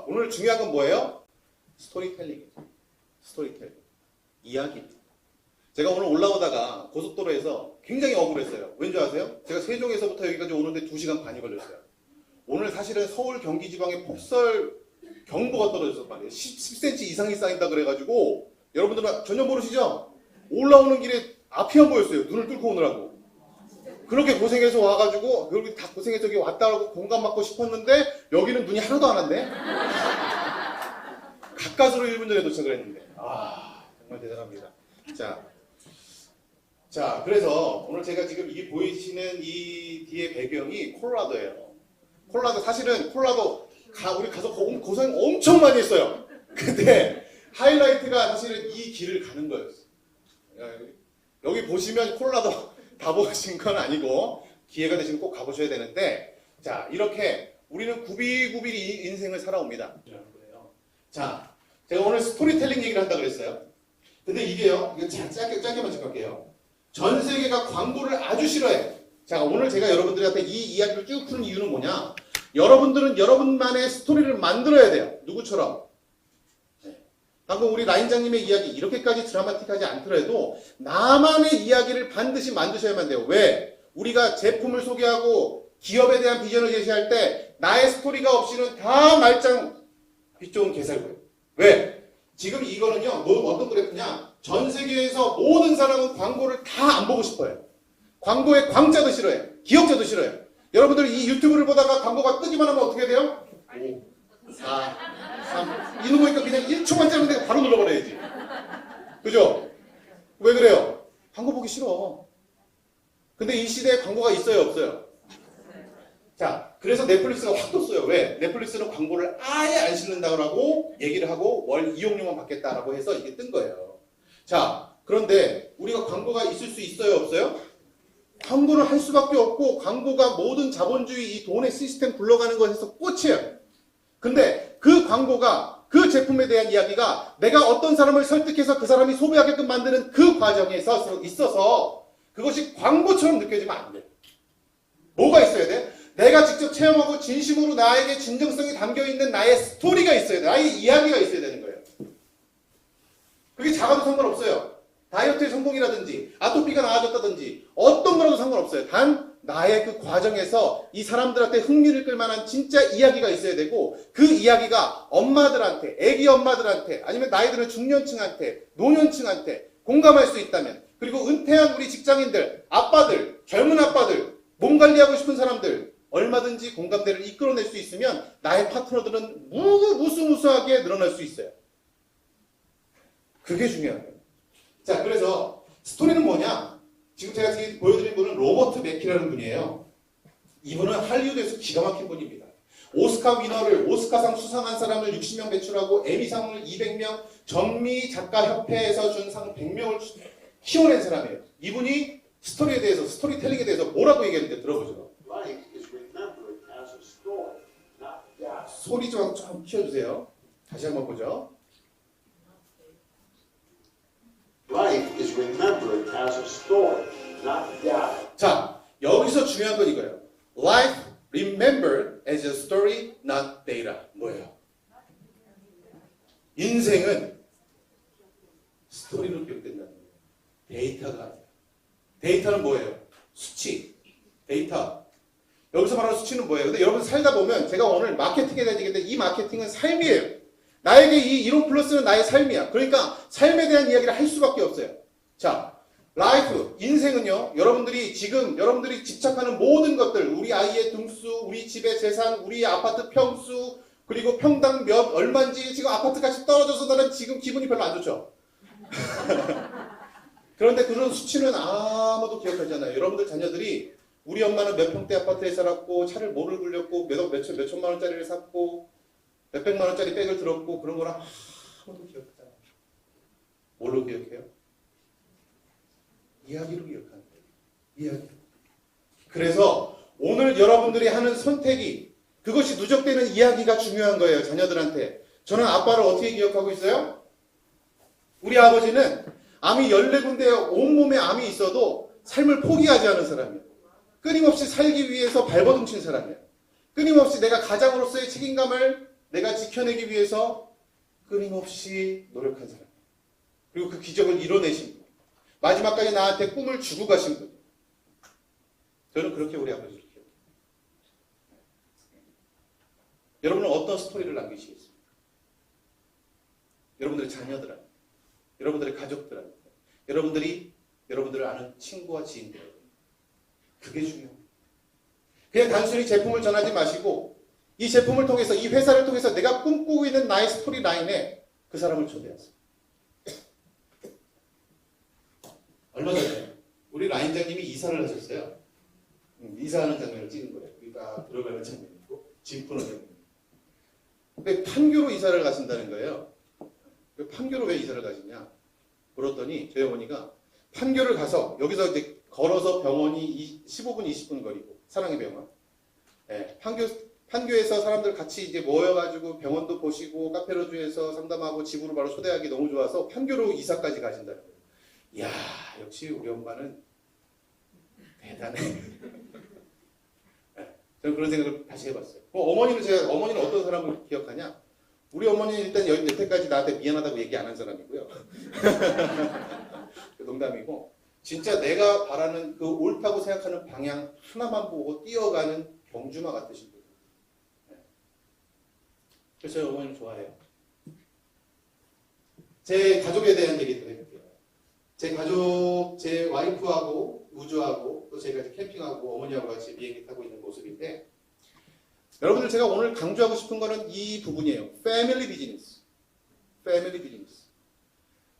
오늘 중요한 건 뭐예요? 스토리텔링이에요. 스토리텔링. 이야기입니다. 제가 오늘 올라오다가 고속도로에서 굉장히 억울했어요. 왠지 아세요? 제가 세종에서부터 여기까지 오는데 2시간 반이 걸렸어요. 오늘 사실은 서울 경기 지방에 폭설 경보가 떨어졌단 말이에요. 10cm 이상이 쌓인다 그래가지고 여러분들은 전혀 모르시죠? 올라오는 길에 앞이 안 보였어요. 눈을 뚫고 오느라고. 그렇게 고생해서 와가지고 여기 다 고생해서 여기 왔다고 공감 받고 싶었는데 여기는 눈이 하나도 안 왔네. 가까스로 1분 전에 도착을 했는데 정말 대단합니다. 자 그래서 오늘 제가 지금 이게 보이시는 이 뒤에 배경이 콜로라도예요. 콜로라도 사실은 콜로라도 우리 가서 고생 엄청 많이 했어요. 근데 하이라이트가 사실은 이 길을 가는 거였어요. 여기 보시면 콜로라도 다 보신 건 아니고 기회가 되시면 꼭 가보셔야 되는데 자 이렇게 우리는 구비구비 인생을 살아옵니다. 자 제가 오늘 스토리텔링 얘기를 한다고 그랬어요. 근데 이게요 이거 짧게만 짚어볼게요. 전 세계가 광고를 아주 싫어해요. 자 오늘 제가 여러분들한테 이 이야기를 쭉 푸는 이유는 뭐냐, 여러분들은 여러분만의 스토리를 만들어야 돼요. 누구처럼? 방금 우리 라인장님의 이야기 이렇게까지 드라마틱하지 않더라도 나만의 이야기를 반드시 만드셔야만 돼요. 왜? 우리가 제품을 소개하고 기업에 대한 비전을 제시할 때 나의 스토리가 없이는 다 말짱 빛 좋은 개살구예요. 왜? 지금 이거는요 어떤 그래프냐, 전 세계에서 모든 사람은 광고를 다 안 보고 싶어요. 광고에 광자도 싫어해요. 기억자도 싫어요. 여러분들 이 유튜브를 보다가 광고가 뜨기만 하면 어떻게 돼요? 5, 4, 3 이런 거니까 그냥 1초만 짧은데 바로 눌러버려야지. 그죠? 왜 그래요? 광고 보기 싫어. 근데 이 시대에 광고가 있어요 없어요? 자 그래서 넷플릭스가 확 떴어요. 왜? 넷플릭스는 광고를 아예 안 싣는다고 얘기를 하고 월 이용료만 받겠다라고 해서 이게 뜬 거예요. 자 그런데 우리가 광고가 있을 수 있어요 없어요? 광고를 할 수밖에 없고 광고가 모든 자본주의 이 돈의 시스템 굴러가는 것에서 꽃이에요. 근데 그 광고가 그 제품에 대한 이야기가 내가 어떤 사람을 설득해서 그 사람이 소비하게끔 만드는 그 과정에 있어서 그것이 광고처럼 느껴지면 안 돼요. 뭐가 있어야 돼? 내가 직접 체험하고 진심으로 나에게 진정성이 담겨있는 나의 스토리가 있어야 돼. 나의 이야기가 있어야 되는 거예요. 그게 작아도 상관없어요. 다이어트의 성공이라든지 아토피가 나아졌다든지 어떤 거라도 상관없어요. 단 나의 그 과정에서 이 사람들한테 흥미를 끌만한 진짜 이야기가 있어야 되고 그 이야기가 엄마들한테, 애기 엄마들한테 아니면 나이 드는 중년층한테, 노년층한테 공감할 수 있다면, 그리고 은퇴한 우리 직장인들, 아빠들, 젊은 아빠들, 몸 관리하고 싶은 사람들 얼마든지 공감대를 이끌어낼 수 있으면 나의 파트너들은 무수무수하게 늘어날 수 있어요. 그게 중요한 거예요. 자 그래서 스토리는 뭐냐, 지금 제가 보여드린 분은 로버트 맥키라는 분이에요. 이분은 할리우드에서 기가 막힌 분입니다. 오스카 위너를, 오스카상 수상한 사람을 60명 배출하고 에미상을 200명, 전미 작가협회에서 준 상 100명을 키워낸 사람이에요. 이분이 스토리에 대해서, 스토리텔링에 대해서 뭐라고 얘기했는지 들어보죠. 소리 좀 키워주세요. 다시 한번 보죠. Life is remembered as a story, not data. 자, 여기서 중요한 건 이거예요. Life remembered as a story, not data. 뭐예요? 인생은 스토리로 기억된다는 거예요. 데이터가 아니에요. 데이터는 뭐예요? 수치. 데이터. 여기서 말하는 수치는 뭐예요? 근데 여러분 살다 보면, 제가 오늘 마케팅에 대한 얘기인데 이 마케팅은 삶이에요. 나에게 이 이론 플러스는 나의 삶이야. 그러니까 삶에 대한 이야기를 할 수밖에 없어요. 자, 라이프, 인생은요, 여러분들이 집착하는 모든 것들, 우리 아이의 등수, 우리 집의 재산, 우리 아파트 평수, 그리고 평당 얼마인지, 지금 아파트 값이 떨어져서 나는 지금 기분이 별로 안 좋죠. 그런데 그런 수치는 아무도 기억하지 않아요. 여러분들 자녀들이 우리 엄마는 몇 평대 아파트에 살았고, 차를 뭐를 굴렸고, 몇 천만 원짜리를 샀고, 몇백만 원짜리 백을 들었고, 그런 거랑 아무도 기억하지 않아요. 뭘로 기억해요? 이야기로 기억하는 거예요. 이야기. 그래서 오늘 여러분들이 하는 선택이, 그것이 누적되는 이야기가 중요한 거예요. 자녀들한테. 저는 아빠를 어떻게 기억하고 있어요? 우리 아버지는 암이 14군데 온몸에 암이 있어도 삶을 포기하지 않은 사람이에요. 끊임없이 살기 위해서 발버둥친 사람이에요. 끊임없이 내가 가장으로서의 책임감을 내가 지켜내기 위해서 끊임없이 노력한 사람. 그리고 그 기적을 이뤄내신 분. 마지막까지 나한테 꿈을 주고 가신 분. 저는 그렇게 우리 아버지를 기억해요. 여러분은 어떤 스토리를 남기시겠습니까? 여러분들의 자녀들한테, 여러분들의 가족들한테, 여러분들을 아는 친구와 지인들에게. 그게 중요해요. 그냥 단순히 제품을 전하지 마시고 이 제품을 통해서, 이 회사를 통해서 내가 꿈꾸고 있는 나의 스토리 라인에 그 사람을 초대하세요. 얼마 전에 우리 라인장님이 이사를 하셨어요. 이사하는 장면을 찍은 거예요. 우리가 들어가는 장면이고 짐 푸는 장면. 근데 판교로 이사를 가신다는 거예요. 판교로 왜 이사를 가시냐? 물었더니 저희 어머니가 판교를 가서 여기서 이제 걸어서 병원이 15분, 20분 거리고 사랑의 병원. 네, 판교에서 사람들 같이 이제 모여가지고 병원도 보시고 카페로주에서 상담하고 집으로 바로 초대하기 너무 좋아서 판교로 이사까지 가신다는 거예요. 이야, 역시 우리 엄마는 대단해. 네, 저는 그런 생각을 다시 해봤어요. 어머니는 어떤 사람을 기억하냐? 우리 어머니는 일단 여태까지 나한테 미안하다고 얘기 안 한 사람이고요. 농담이고, 진짜 내가 바라는 그 옳다고 생각하는 방향 하나만 보고 뛰어가는 경주마 같으신 분. 네. 그래서 저희 어머니를 좋아해요. 제 가족에 대한 얘기도 해볼게요. 제 가족, 제 와이프하고 우주하고 또 제가 이제 캠핑하고 어머니하고 같이 비행기 타고 있는 모습인데, 여러분들 제가 오늘 강조하고 싶은 거는 이 부분이에요. 패밀리 비즈니스. 패밀리 비즈니스.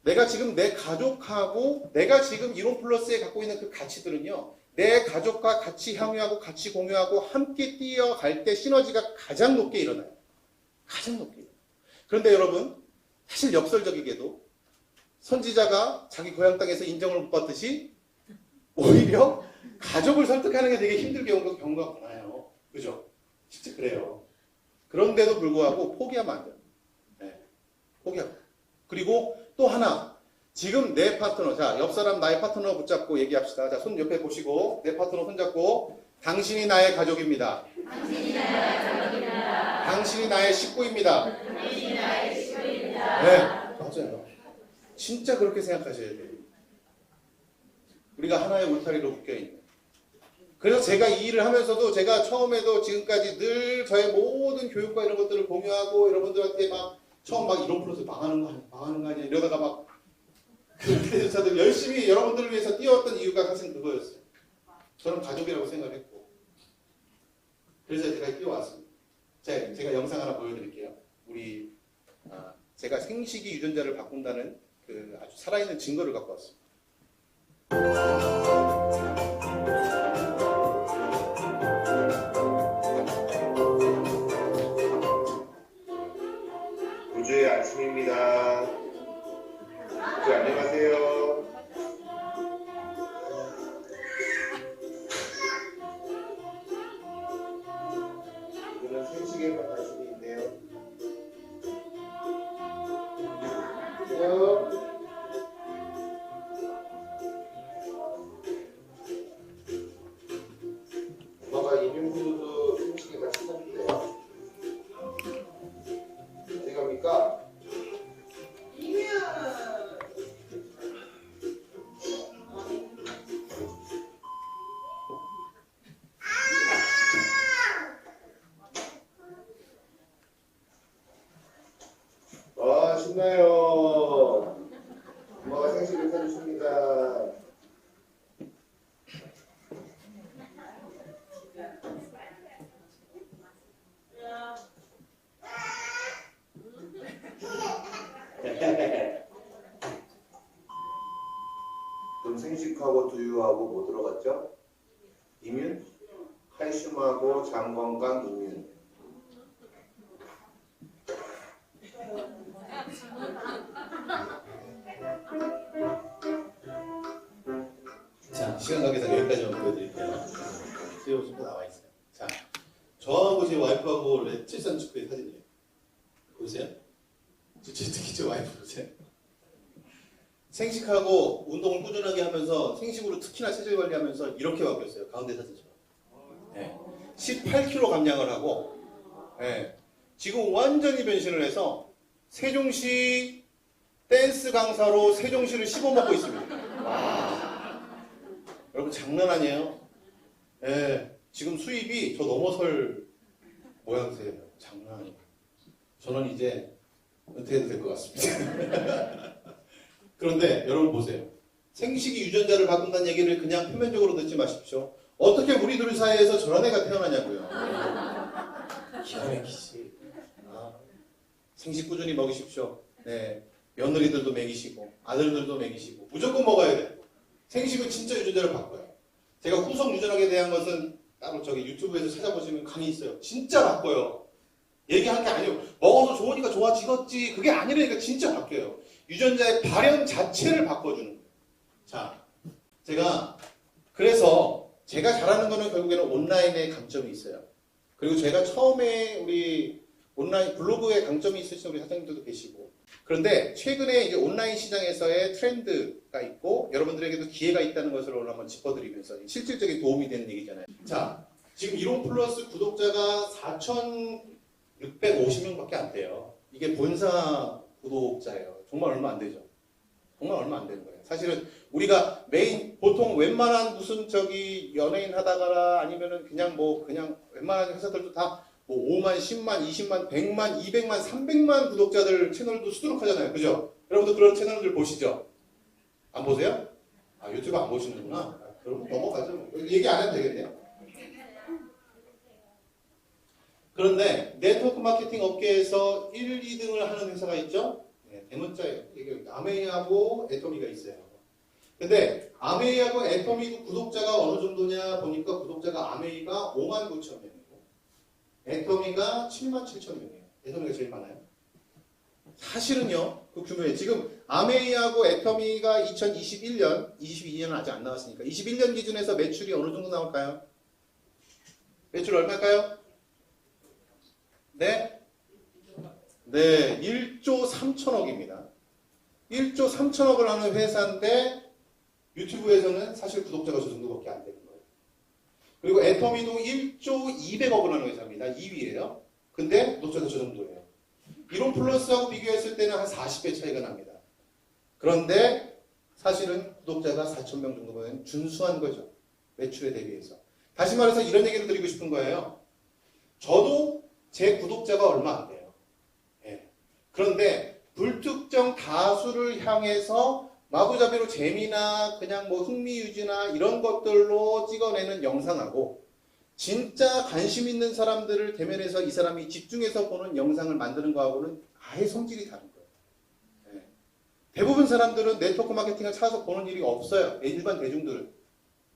내가 지금 내 가족하고 내가 지금 이론 플러스에 갖고 있는 그 가치들은요. 내 가족과 같이 향유하고 같이 공유하고 함께 뛰어갈 때 시너지가 가장 높게 일어나요. 가장 높게 일어나요. 그런데 여러분, 사실 역설적이게도 선지자가 자기 고향 땅에서 인정을 못 받듯이 오히려 가족을 설득하는 게 되게 힘들게 온 경우가 많아요. 그죠? 진짜 그래요. 그런데도 불구하고 포기하면 안 돼요. 네. 포기하고. 그리고 또 하나, 지금 내 파트너, 자, 옆 사람 나의 파트너 붙잡고 얘기합시다. 자, 손 옆에 보시고, 내 파트너 손잡고, 당신이 나의 가족입니다. 당신이 나의 가족입니다. 당신이 나의 식구입니다. 당신이 나의 식구입니다. 네, 맞아요. 진짜 그렇게 생각하셔야 돼요. 우리가 하나의 울타리로 묶여있는. 그래서 제가 이 일을 하면서도 제가 처음에도 지금까지 늘 저의 모든 교육과 이런 것들을 공유하고 여러분들한테 막 처음 막 이런 플러스 망하는 거 아니야 이러다가 막 그래서 저도 열심히 여러분들을 위해서 뛰어왔던 이유가 사실 그거였어요. 저는 가족이라고 생각했고 그래서 제가 뛰어왔습니다. 제가 영상 하나 보여드릴게요. 제가 생식기 유전자를 바꾼다는 그 아주 살아있는 증거를 갖고 왔습니다. 우주의 아침입니다. 우주 안녕하세요. 이거는 생식에 관심이 있네요. 안녕. 엄마가 이민구도 생식에 같이 샀는데요. 어디 갑니까? 와, 신나요. 엄마가 생식을 사주십니다. 그럼 생식하고 두유하고 뭐 들어갔죠? 이뮨? 칼슘하고 장 건강 이뮨. 자, 시간 관계상 여기까지만 보여드릴게요. 수요 좀 나와 있어요. 자, 저하고 제 와이프하고 원래 칠산 축구의 사진이에요. 보세요. 특히 제 와이프 보세요. 생식하고 운동을 꾸준하게 하면서 생식으로 특히나 체질 관리하면서 이렇게 바뀌었어요. 가운데 사진처럼. 네. 18kg 감량을 하고, 네. 지금 완전히 변신을 해서 세종시 댄스 강사로 세종시를 씹어먹고 있습니다. 와, 여러분 장난 아니에요? 예, 지금 수입이 저 넘어설 모양새예요. 장난 아니에요. 저는 이제 은퇴해도 될 것 같습니다. 그런데 여러분 보세요. 생식기 유전자를 바꾼다는 얘기를 그냥 표면적으로 듣지 마십시오. 어떻게 우리 둘 사이에서 저런 애가 태어나냐고요. 기가 막히지. 생식 꾸준히 먹이십시오. 네, 며느리들도 먹이시고 아들들도 먹이시고 무조건 먹어야 돼요. 생식은 진짜 유전자를 바꿔요. 제가 후속 유전학에 대한 것은 따로 저기 유튜브에서 찾아보시면 강의 있어요. 진짜 바꿔요. 얘기한 게 아니에요. 먹어서 좋으니까 좋아지겠지. 그게 아니라니까 진짜 바뀌어요. 유전자의 발현 자체를 바꿔주는 거예요. 자, 그래서 제가 잘하는 거는 결국에는 온라인의 강점이 있어요. 그리고 제가 처음에 우리 온라인 블로그에 강점이 있으신 우리 사장님들도 계시고, 그런데 최근에 이제 온라인 시장에서의 트렌드가 있고 여러분들에게도 기회가 있다는 것을 오늘 한번 짚어드리면서 실질적인 도움이 되는 얘기잖아요. 자, 지금 이론 플러스 구독자가 4,650명밖에 안 돼요. 이게 본사 구독자예요. 정말 얼마 안 되죠. 정말 얼마 안 되는 거예요. 사실은 우리가 메인 보통 웬만한 무슨 저기 연예인 하다가라 아니면은 그냥 웬만한 회사들도 다 뭐 5만, 10만, 20만, 100만, 200만, 300만 구독자들 채널도 수두룩하잖아요. 그죠? 여러분들 그런 채널들 보시죠? 안 보세요? 아, 유튜브 안 보시는구나. 그럼 넘어가죠. 얘기 안 해도 되겠네요. 그런데 네트워크 마케팅 업계에서 1, 2등을 하는 회사가 있죠? 네, 대문자예요. 이게 아메이하고 애터미가 있어요. 근데 아메이하고 애터미 구독자가 어느 정도냐 보니까 구독자가 아메이가 5만 9천 명이고 애터미가 7만 7천 명이에요. 애터미가 제일 많아요. 사실은요, 그 규모에 지금 아메이하고 애터미가 2021년, 22년은 아직 안 나왔으니까 21년 기준에서 매출이 어느 정도 나올까요? 매출 얼마일까요? 네? 네, 1조 3천억입니다. 1조 3천억을 하는 회사인데 유튜브에서는 사실 구독자가 저 정도밖에 안 되는 거예요. 그리고 애터미도 1조 200억을 하는 회사입니다. 2위예요. 근데 구독자가 저 정도예요. 이론 플러스하고 비교했을 때는 한 40배 차이가 납니다. 그런데 사실은 구독자가 4,000명 정도면 준수한 거죠. 매출에 대비해서. 다시 말해서 이런 얘기를 드리고 싶은 거예요. 저도 제 구독자가 얼마 안 돼요. 예. 그런데 불특정 다수를 향해서 마구잡이로 재미나 그냥 뭐 흥미 유지나 이런 것들로 찍어내는 영상하고 진짜 관심 있는 사람들을 대면해서 이 사람이 집중해서 보는 영상을 만드는 거하고는 아예 성질이 다른 거예요. 예. 대부분 사람들은 네트워크 마케팅을 찾아서 보는 일이 없어요. 일반 대중들은.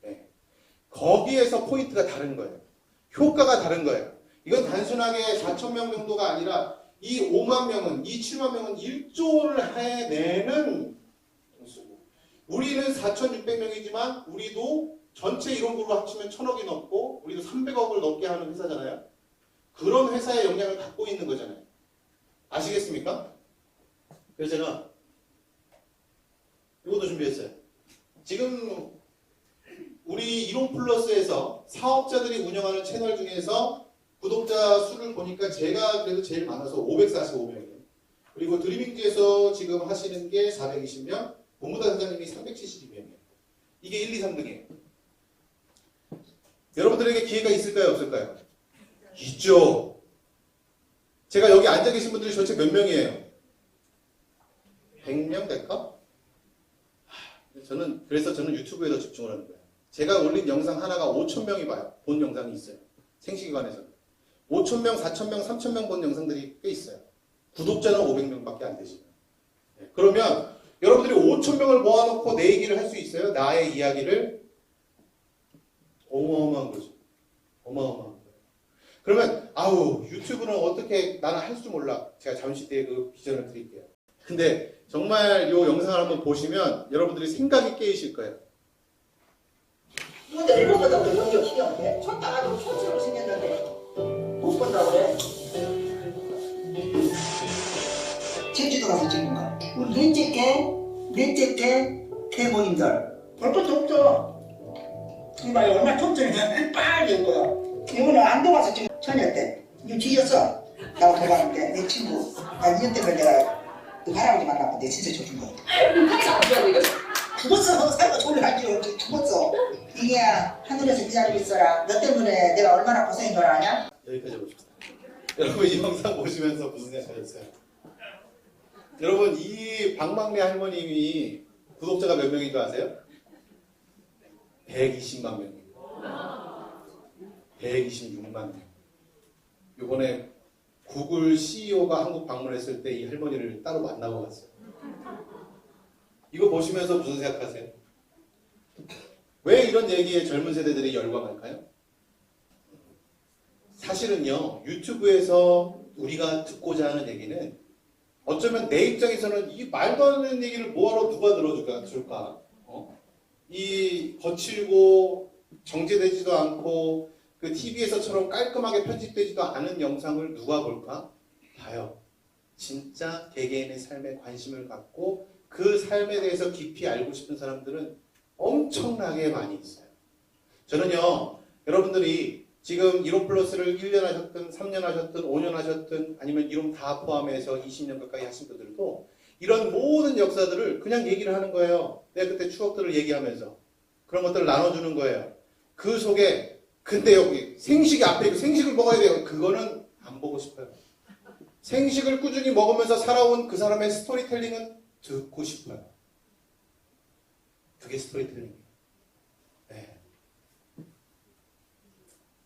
예. 거기에서 포인트가 다른 거예요. 효과가 다른 거예요. 이건 단순하게 4,000명 정도가 아니라 이 5만 명은, 이 7만 명은 1조를 해내는 수고. 우리는 4,600명이지만 우리도 전체 이론으로 합치면 1,000억이 넘고 우리도 300억을 넘게 하는 회사잖아요. 그런 회사의 역량을 갖고 있는 거잖아요. 아시겠습니까? 그래서 제가 이것도 준비했어요. 지금 우리 이론 플러스에서 사업자들이 운영하는 채널 중에서 구독자 수를 보니까 제가 그래도 제일 많아서 545명이에요. 그리고 드리밍즈에서 지금 하시는 게 420명, 본부다 사장님이 372명이에요. 이게 1, 2, 3등이에요. 여러분들에게 기회가 있을까요? 없을까요? 있죠. 제가 여기 앉아 계신 분들이 도대체 몇 명이에요? 100명 될까? 그래서 저는 유튜브에 더 집중을 하는 거예요. 제가 올린 영상 하나가 5,000명이 봐요. 본 영상이 있어요. 생식기관에서. 5,000명, 4,000명, 3,000명 본 영상들이 꽤 있어요. 구독자는 500명밖에 안 되지만. 그러면 여러분들이 5,000명을 모아놓고 내 얘기를 할 수 있어요? 나의 이야기를? 어마어마한 거죠. 어마어마한 거예요. 그러면 유튜브는 어떻게 나는 할 줄 몰라. 제가 잠시 뒤에 그 비전을 드릴게요. 근데 정말 이 영상을 한번 보시면 여러분들이 생각이 깨이실 거예요. 근데 이거보다 더 연기 신기한데? 손 따가지고 손으로 생겼는데 못 본다고 그래? 제주도 가서 찍은 거. 우리 넷째 개모임들 볼 것도 없죠. 이봐 얼마 톱전에 빨리 거야. 이거는 안동 와서 찍은 처녀 때. 이거 뒤졌어. 나하고 돌아가는데 내 친구 나 2년 때문에 내가 그 할아버지 만나고 내 진짜 줘준 거야. 죽었어. 살고 좋은 알지요. 죽었어. 이게야 하늘에서 기다리고 있어라. 너 때문에 내가 얼마나 고생인 줄 아냐? 여기까지 보십시다. 여러분 이 영상 보시면서 무슨 생각하셨어요? 여러분 이 박막내 할머님이 구독자가 몇 명인 줄 아세요? 120만 명이에요. 126만 명. 이번에 구글 CEO가 한국 방문했을 때 이 할머니를 따로 만나고 갔어요. 이거 보시면서 무슨 생각하세요? 왜 이런 얘기에 젊은 세대들이 열광할까요? 사실은요, 유튜브에서 우리가 듣고자 하는 얘기는 어쩌면 내 입장에서는 이 말도 안 되는 얘기를 뭐하러 누가 들어줄까? 이 거칠고 정제되지도 않고 그 TV에서처럼 깔끔하게 편집되지도 않은 영상을 누가 볼까? 봐요. 진짜 개개인의 삶에 관심을 갖고 그 삶에 대해서 깊이 알고 싶은 사람들은 엄청나게 많이 있어요. 저는요, 여러분들이 지금 이론 플러스를 1년 하셨든 3년 하셨든 5년 하셨든 아니면 이론 다 포함해서 20년 가까이 하신 분들도 이런 모든 역사들을 그냥 얘기를 하는 거예요. 내가 그때 추억들을 얘기하면서 그런 것들을 나눠주는 거예요. 그 속에 근데 여기 생식이 앞에 있고 생식을 먹어야 돼요. 그거는 안 보고 싶어요. 생식을 꾸준히 먹으면서 살아온 그 사람의 스토리텔링은 듣고 싶어요. 그게 스토리텔링이에요. 네.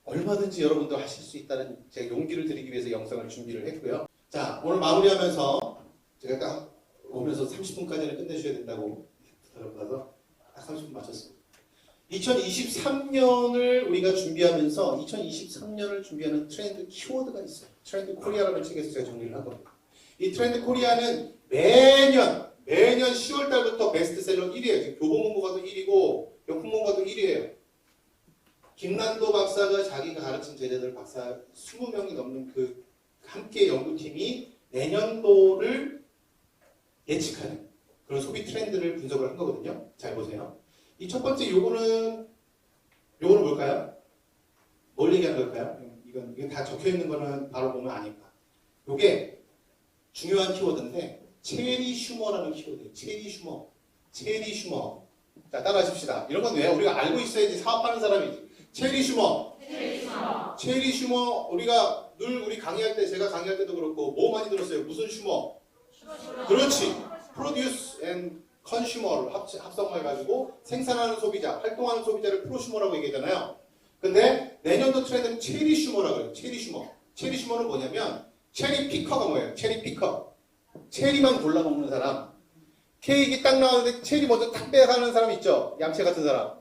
얼마든지 여러분도 하실 수 있다는 제가 용기를 드리기 위해서 영상을 준비를 했고요. 자, 오늘 마무리하면서 제가 딱 오면서 30분까지는 끝내셔야 된다고 부탁을 딱 30분 맞췄습니다. 2023년을 우리가 준비하면서 2023년을 준비하는 트렌드 키워드가 있어요. 트렌드 코리아라는 책에서 제가 정리를 한 겁니다. 이 트렌드 코리아는 매년 10월 달부터 베스트셀러 1위예요. 지금 교보문고가도 1위고 역풍문고가도 1위예요. 김난도 박사가 자기가 가르친 제자들 박사 20명이 넘는 그 함께 연구팀이 내년도를 예측하는 그런 소비 트렌드를 분석을 한 거거든요. 잘 보세요. 이 첫 번째 요거는 뭘까요? 뭘 얘기하는 걸까요? 이건 다 적혀 있는 거는 바로 보면 아니까. 요게 중요한 키워드인데 체리 슈머라는 키워드예요. 체리 슈머. 자, 따라하십시다. 이런 건 왜? 우리가 알고 있어야지 사업하는 사람이지. 체리 슈머. 우리가 늘 우리 강의할 때 제가 강의할 때도 그렇고 뭐 많이 들었어요? 무슨 슈머? 그렇지. 프로듀스 앤 컨슈머를 합성해가지고 생산하는 소비자, 활동하는 소비자를 프로슈머라고 얘기하잖아요. 근데 내년도 트렌드는 체리 슈머라고 해요. 체리 슈머. 체리 슈머는 뭐냐면 체리 피커가 뭐예요? 체리 피커. 체리만 골라 먹는 사람. 케이크 딱 나왔는데 체리 먼저 딱 빼가는 사람 있죠? 얌체 같은 사람.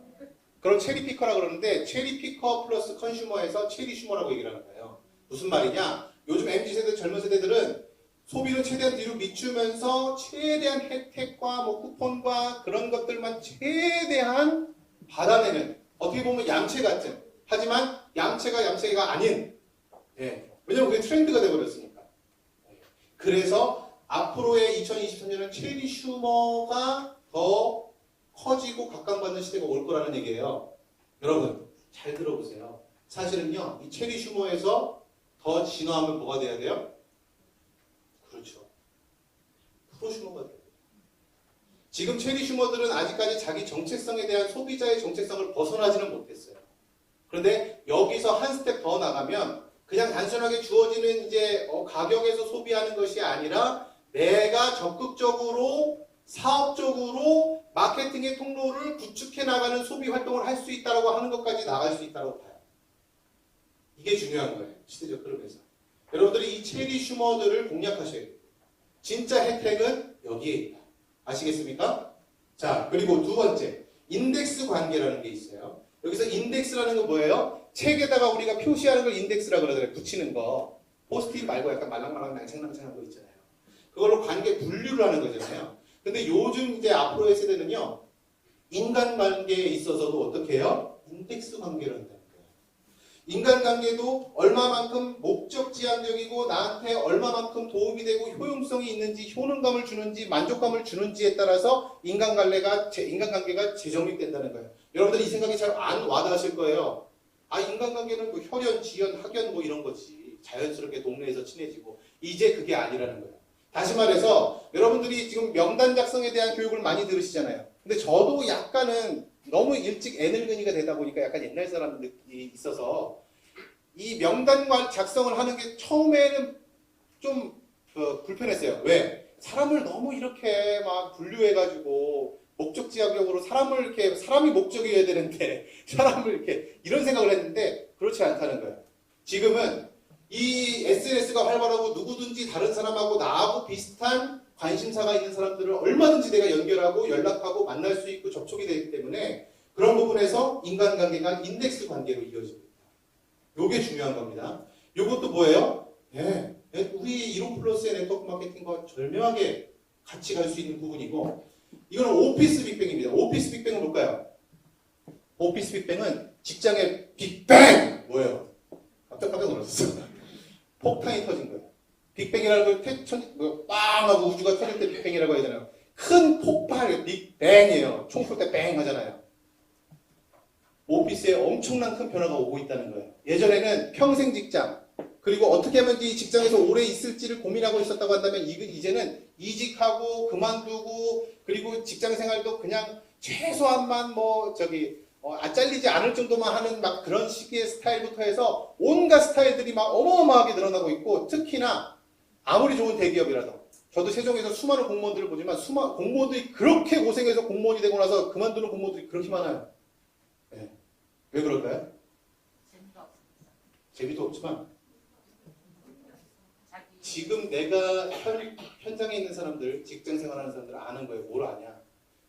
그럼 체리 피커라고 그러는데 체리 피커 플러스 컨슈머에서 체리 슈머라고 얘기를 하는 거예요. 무슨 말이냐? 요즘 MZ세대 젊은 세대들은 소비를 최대한 뒤로 미추면서 최대한 혜택과 뭐 쿠폰과 그런 것들만 최대한 받아내는 어떻게 보면 얌체 같은 하지만 얌체가 아닌 왜냐면 그게 트렌드가 돼버렸으니까. 그래서 앞으로의 2023년은 체리 슈머가 더 커지고 각광받는 시대가 올 거라는 얘기예요. 여러분 잘 들어보세요. 사실은요 이 체리 슈머에서 더 진화하면 뭐가 돼야 돼요? 그렇죠. 프로슈머가 돼요. 지금 체리 슈머들은 아직까지 자기 정체성에 대한 소비자의 정체성을 벗어나지는 못했어요. 그런데 여기서 한 스텝 더 나가면 그냥 단순하게 주어지는 이제 가격에서 소비하는 것이 아니라 내가 적극적으로 사업적으로 마케팅의 통로를 구축해 나가는 소비 활동을 할 수 있다고 하는 것까지 나갈 수 있다고 봐요. 이게 중요한 거예요. 시대적 흐름에서. 여러분들이 이 체리 슈머들을 공략하셔야 돼요. 진짜 혜택은 여기에 있다. 아시겠습니까? 자, 그리고 두 번째, 인덱스 관계라는 게 있어요. 여기서 인덱스라는 건 뭐예요? 책에다가 우리가 표시하는 걸 인덱스라고 그러잖아요. 붙이는 거. 포스트잇 말고 약간 말랑말랑 낭창낭창한 거 있잖아요. 그걸로 관계 분류를 하는 거잖아요. 근데 요즘 이제 앞으로의 세대는요, 인간관계에 있어서도 어떻게 해요? 인덱스 관계를 한다는 거예요. 인간관계도 얼마만큼 목적지향적이고 나한테 얼마만큼 도움이 되고 효용성이 있는지, 효능감을 주는지, 만족감을 주는지에 따라서 인간관계가 재정립된다는 거예요. 여러분들 이 생각이 잘 안 와닿으실 거예요. 아, 인간관계는 뭐 혈연, 지연, 학연 뭐 이런 거지. 자연스럽게 동네에서 친해지고. 이제 그게 아니라는 거예요. 다시 말해서 여러분들이 지금 명단 작성에 대한 교육을 많이 들으시잖아요. 근데 저도 약간은 너무 일찍 애늙은이가 되다 보니까 약간 옛날 사람 느낌이 있어서 이 명단 작성을 하는 게 처음에는 좀 불편했어요. 왜? 사람을 너무 이렇게 막 분류해가지고 목적지향적으로 사람을 이렇게 사람이 목적이어야 되는데 사람을 이렇게 이런 생각을 했는데 그렇지 않다는 거예요. 지금은 이 SNS가 활발하고 누구든지 다른 사람하고 나하고 비슷한 관심사가 있는 사람들을 얼마든지 내가 연결하고 연락하고 만날 수 있고 접촉이 되기 때문에 그런 부분에서 인간관계가 인덱스 관계로 이어집니다. 요게 중요한 겁니다. 요것도 뭐예요? 예, 우리 이론 플러스의 네트워크 마케팅과 절묘하게 같이 갈 수 있는 부분이고 이거는 오피스 빅뱅입니다. 오피스 빅뱅은 뭘까요? 오피스 빅뱅은 직장의 빅뱅! 뭐예요? 깜짝 놀랐어. 폭탄이 터진 거예요. 빅뱅이라는 걸 빵 하고 우주가 터질 때 빅뱅이라고 해야 되나요? 큰 폭발, 빅뱅이에요. 총 쏠 때 뱅 하잖아요. 오피스에 엄청난 큰 변화가 오고 있다는 거예요. 예전에는 평생 직장, 그리고 어떻게 하면 이 직장에서 오래 있을지를 고민하고 있었다고 한다면 이제는 이직하고 그만두고 그리고 직장 생활도 그냥 최소한만 잘리지 않을 정도만 하는 막 그런 식의 스타일부터 해서 온갖 스타일들이 막 어마어마하게 늘어나고 있고 특히나 아무리 좋은 대기업이라도 저도 세종에서 수많은 공무원들을 보지만 공무원들이 그렇게 고생해서 공무원이 되고 나서 그만두는 공무원들이 그렇게 많아요. 네. 왜 그럴까요? 재미도 없지만 지금 내가 현장에 있는 사람들, 직장 생활하는 사람들 아는 거예요. 뭘 아냐.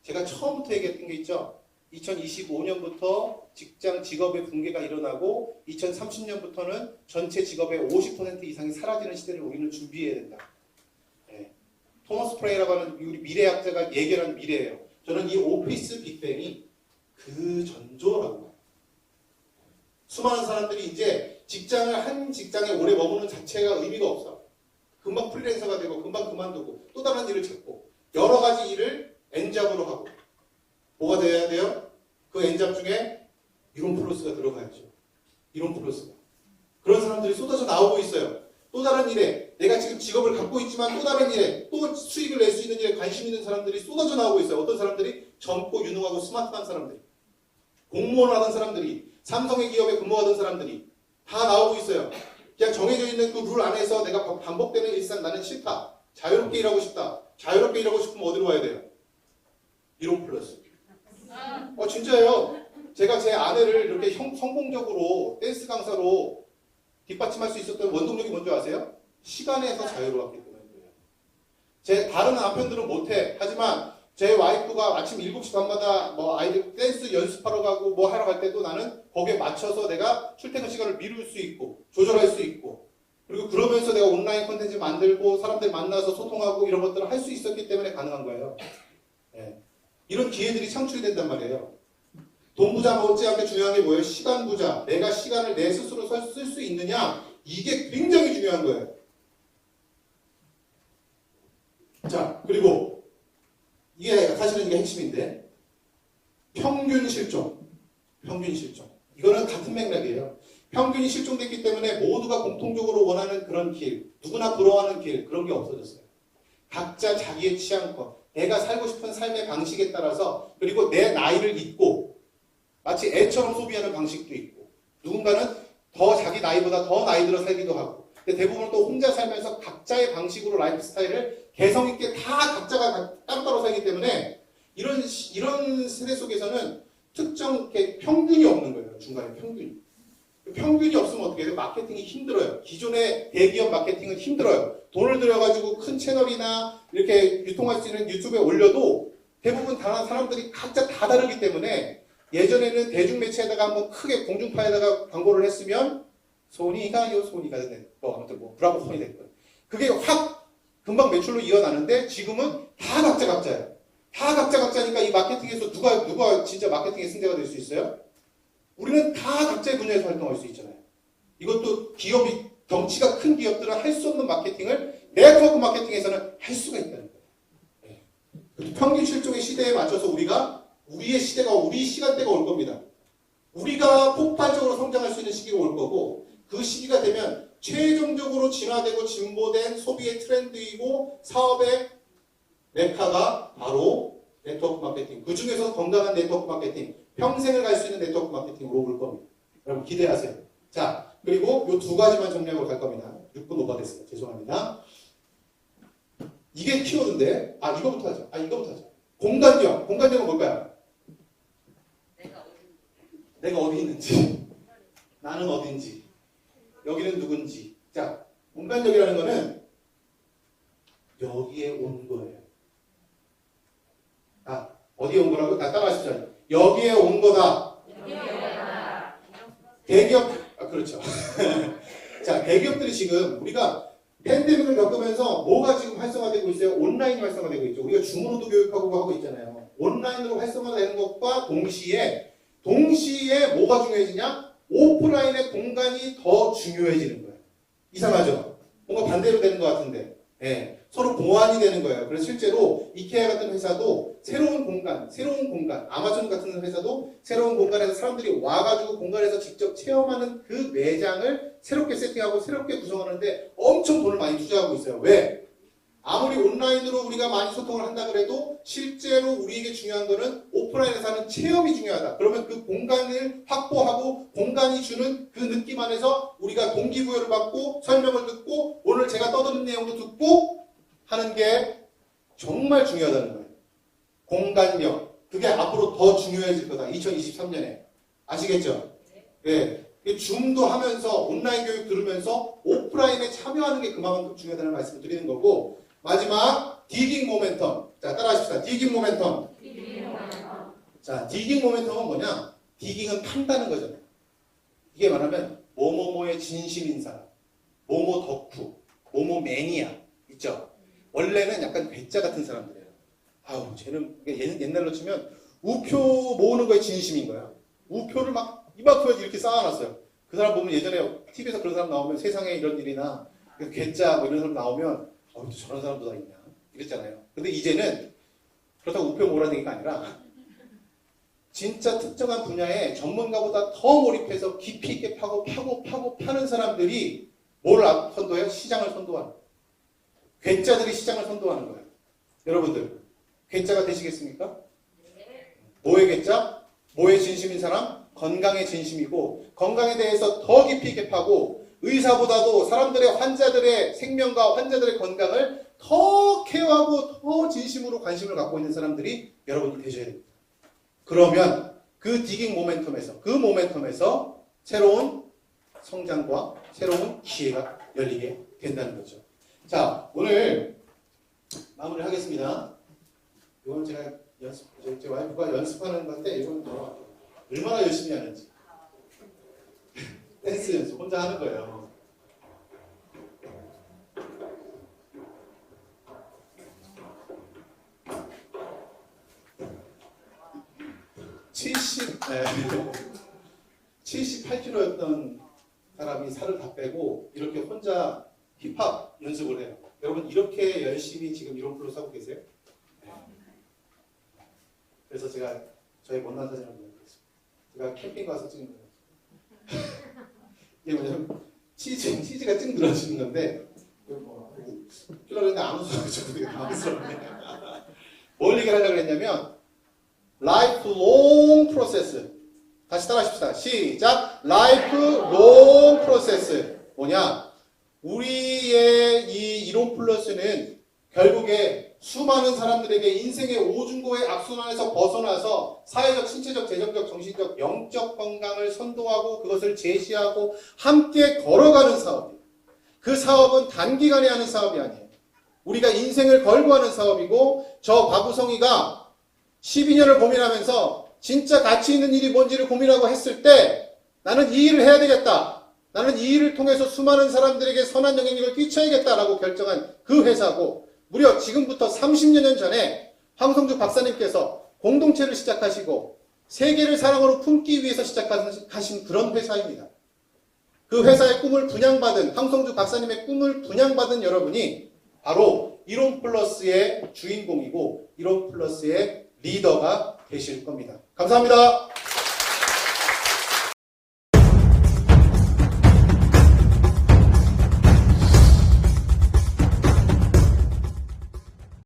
제가 처음부터 얘기했던 게 있죠. 2025년부터 직업의 붕괴가 일어나고 2030년부터는 전체 직업의 50% 이상이 사라지는 시대를 우리는 준비해야 된다. 네. 토머스 프레이라고 하는 우리 미래학자가 예견한 미래예요. 저는 이 오피스 빅뱅이 그 전조라고 봐요. 수많은 사람들이 이제 한 직장에 오래 머무는 자체가 의미가 없어. 금방 프리랜서가 되고 금방 그만두고 또 다른 일을 찾고 여러 가지 일을 N잡으로 하고 뭐가 돼야 돼요? 그 N잡 중에 이론 플러스가 들어가야죠. 이론 플러스가. 그런 사람들이 쏟아져 나오고 있어요. 또 다른 일에 내가 지금 직업을 갖고 있지만 또 다른 일에 또 수익을 낼 수 있는 일에 관심 있는 사람들이 쏟아져 나오고 있어요. 어떤 사람들이 젊고 유능하고 스마트한 사람들이 공무원을 하던 사람들이 삼성의 기업에 근무하던 사람들이 다 나오고 있어요. 그냥 정해져 있는 그 룰 안에서 내가 반복되는 일상 나는 싫다. 자유롭게 일하고 싶다. 자유롭게 일하고 싶으면 어디로 와야 돼요? 이론 플러스. 진짜예요. 제가 제 아내를 이렇게 성공적으로 댄스 강사로 뒷받침할 수 있었던 원동력이 뭔지 아세요? 시간에서 자유로웠기 때문이에요. 제 다른 남편들은 못해. 하지만 제 와이프가 아침 7시 반마다 아이들 댄스 연습하러 가고 뭐 하러 갈 때도 나는 거기에 맞춰서 내가 출퇴근 시간을 미룰 수 있고 조절할 수 있고 그리고 그러면서 내가 온라인 콘텐츠 만들고 사람들 만나서 소통하고 이런 것들을 할 수 있었기 때문에 가능한 거예요. 네. 이런 기회들이 창출이 된단 말이에요. 돈 부자 못지않게 중요한 게 뭐예요? 시간 부자. 내가 시간을 내 스스로 쓸 수 있느냐? 이게 굉장히 중요한 거예요. 자, 그리고 사실은 이게 핵심인데 평균 실종. 이거는 같은 맥락이에요. 평균이 실종됐기 때문에 모두가 공통적으로 원하는 그런 길, 누구나 부러워하는 길, 그런 게 없어졌어요. 각자 자기의 취향껏, 내가 살고 싶은 삶의 방식에 따라서 그리고 내 나이를 잊고 마치 애처럼 소비하는 방식도 있고 누군가는 더 자기 나이보다 더 나이 들어 살기도 하고 근데 대부분 또 혼자 살면서 각자의 방식으로 라이프 스타일을 개성 있게 다 각자가 따로따로 살기 때문에 이런 세대 속에서는 특정 평균이 없는 거예요. 중간에 평균이 없으면 어떻게 해요? 마케팅이 힘들어요. 기존의 대기업 마케팅은 힘들어요. 돈을 들여가지고 큰 채널이나 이렇게 유통할 수 있는 유튜브에 올려도 대부분 다른 사람들이 각자 다 다르기 때문에 예전에는 대중매체에다가 한번 크게 공중파에다가 광고를 했으면 소니가 됐네. 아무튼 브라보폰이 됐거든. 그게 확 금방 매출로 이어나는데 지금은 다 각자예요. 다 각자니까 이 마케팅에서 누가 진짜 마케팅의 승자가 될 수 있어요? 우리는 다 각자의 분야에서 활동할 수 있잖아요. 이것도 덩치가 큰 기업들은 할 수 없는 마케팅을 네트워크 마케팅에서는 할 수가 있다는 거예요. 네. 평균 실종의 시대에 맞춰서 우리의 시대가 우리 시간대가 올 겁니다. 우리가 폭발적으로 성장할 수 있는 시기가 올 거고 그 시기가 되면 최종적으로 진화되고 진보된 소비의 트렌드이고 사업의 메카가 바로 네트워크 마케팅. 그 중에서 건강한 네트워크 마케팅, 평생을 갈 수 있는 네트워크 마케팅으로 올 겁니다. 여러분 기대하세요. 자, 그리고 이 두 가지만 정리하고 갈 겁니다. 6분 오버됐어요. 죄송합니다. 이게 키워드인데, 이거부터 하죠. 이거부터 하죠. 공간경. 공간경은 뭘까요? 내가 어디 있는지, 나는 어딘지, 여기는 누군지. 자, 공간경이라는 거는 여기에 온 거예요. 어디에 온 거라고? 따라하십시오. 여기에 온 거다. 대기업, 그렇죠. 자, 대기업들이 지금 우리가 팬데믹을 겪으면서 뭐가 지금 활성화되고 있어요? 온라인이 활성화되고 있죠. 우리가 줌으로도 교육하고 하고 있잖아요. 온라인으로 활성화되는 것과 동시에 뭐가 중요해지냐? 오프라인의 공간이 더 중요해지는 거예요. 이상하죠? 뭔가 반대로 되는 것 같은데. 예, 서로 보완이 되는 거예요. 그래서 실제로 이케아 같은 회사도 새로운 공간, 아마존 같은 회사도 새로운 공간에서 사람들이 와가지고 공간에서 직접 체험하는 그 매장을 새롭게 세팅하고 새롭게 구성하는데 엄청 돈을 많이 투자하고 있어요. 왜? 아무리 온라인으로 우리가 많이 소통을 한다 그래도 실제로 우리에게 중요한 거는 오프라인에서 하는 체험이 중요하다. 그러면 그 공간을 확보하고 공간이 주는 그 느낌 안에서 우리가 동기부여를 받고 설명을 듣고 오늘 제가 떠드는 내용도 듣고 하는 게 정말 중요하다는 거예요. 공간경. 그게 앞으로 더 중요해질 거다. 2023년에. 아시겠죠? 네. 줌도 하면서 온라인 교육 들으면서 오프라인에 참여하는 게 그만큼 중요하다는 말씀을 드리는 거고 마지막 디깅 모멘텀. 자, 따라하십시다. 디깅 모멘텀. 자, 디깅 모멘텀은 뭐냐? 디깅은 판다는 거잖아요. 이게 말하면 뭐뭐뭐의 진심인 사람, 뭐뭐 덕후, 뭐뭐 매니아 있죠? 원래는 약간 괴짜 같은 사람들이에요. 쟤는 옛날로 치면 우표 모으는 거에 진심인 거야. 우표를 막 이만큼까지 이렇게 쌓아놨어요. 그 사람 보면 예전에 TV에서 그런 사람 나오면 세상에 이런 일이나 괴짜 뭐 이런 사람 나오면 또 저런 사람도 다 있냐 이랬잖아요. 근데 이제는 그렇다고 우표 모으라는 얘기가 아니라 진짜 특정한 분야에 전문가보다 더 몰입해서 깊이 있게 파고 파는 사람들이 뭘 선도해요? 시장을 선도하는 거예요. 괴짜들이 시장을 선도하는 거예요. 여러분들 괴짜가 되시겠습니까? 뭐의 괴짜? 뭐의 진심인 사람? 건강의 진심이고 건강에 대해서 더 깊이 있게 파고 의사보다도 사람들의 환자들의 생명과 환자들의 건강을 더 케어하고 더 진심으로 관심을 갖고 있는 사람들이 여러분이 되셔야 됩니다. 그러면 그 디깅 모멘텀에서 새로운 성장과 새로운 기회가 열리게 된다는 거죠. 자, 오늘 마무리를 하겠습니다. 이건 제가 제 와이프가 연습하는 건데 이건 얼마나 열심히 하는지 댄스 연습 혼자 하는 거예요. 네. 78kg였던 사람이 살을 다 빼고 이렇게 혼자 힙합 연습을 해요. 여러분 이렇게 열심히 지금 이런 플러스 하고 계세요? 네. 그래서 제가 저희 못난 사진을 보여드리겠습니다. 제가 캠핑 가서 찍은 거예요. 이게 뭐냐면 치즈가 찡 늘어지는 건데 그러는데 안 웃어가지고 되게 당황스럽네. 뭘 얘기하려고 했냐면 lifelong process. 다시 따라하십시다. 시작. lifelong process. 뭐냐? 우리의 이 이론 플러스는 결국에 수많은 사람들에게 인생의 오중고의 악순환에서 벗어나서 사회적, 신체적, 재정적, 정신적, 영적 건강을 선도하고 그것을 제시하고 함께 걸어가는 사업이에요. 그 사업은 단기간에 하는 사업이 아니에요. 우리가 인생을 걸고 하는 사업이고 저 바구성이가 12년을 고민하면서 진짜 가치 있는 일이 뭔지를 고민하고 했을 때 나는 이 일을 해야 되겠다. 나는 이 일을 통해서 수많은 사람들에게 선한 영향력을 끼쳐야겠다라고 결정한 그 회사고 무려 지금부터 30여 년 전에 황성주 박사님께서 공동체를 시작하시고 세계를 사랑으로 품기 위해서 시작하신 그런 회사입니다. 그 회사의 꿈을 분양받은 황성주 박사님의 꿈을 분양받은 여러분이 바로 이론 플러스의 주인공이고 이론 플러스의 리더가 되실 겁니다. 감사합니다.